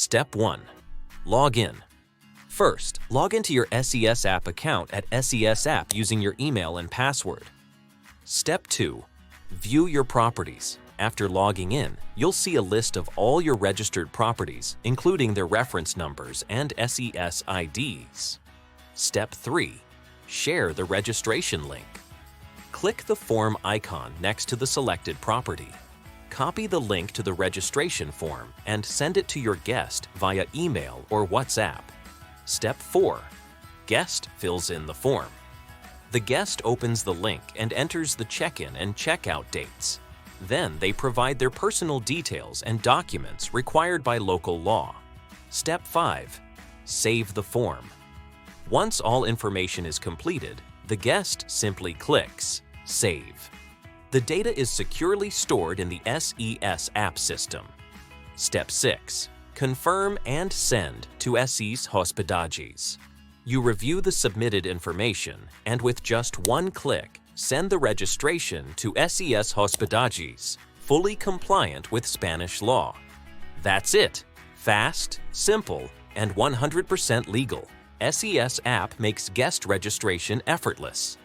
Step 1. Log in. First, log into your SES-App account at SES-App using your email and password. Step 2. View your properties. After logging in, you'll see a list of all your registered properties, including their reference numbers and SES IDs. Step 3. Share the registration link. Click the form icon next to the selected property. Copy the link to the registration form and send it to your guest via email or WhatsApp. Step 4. Guest fills in the form. The guest opens the link and enters the check-in and check-out dates. Then they provide their personal details and documents required by local law. Step 5. Save the form. Once all information is completed, the guest simply clicks Save. The data is securely stored in the SES-App system. Step 6. Confirm and send to SES-Hospedages. You review the submitted information and with just one click, send the registration to SES-Hospedages, fully compliant with Spanish law. That's it! Fast, simple, and 100% legal. SES-App makes guest registration effortless.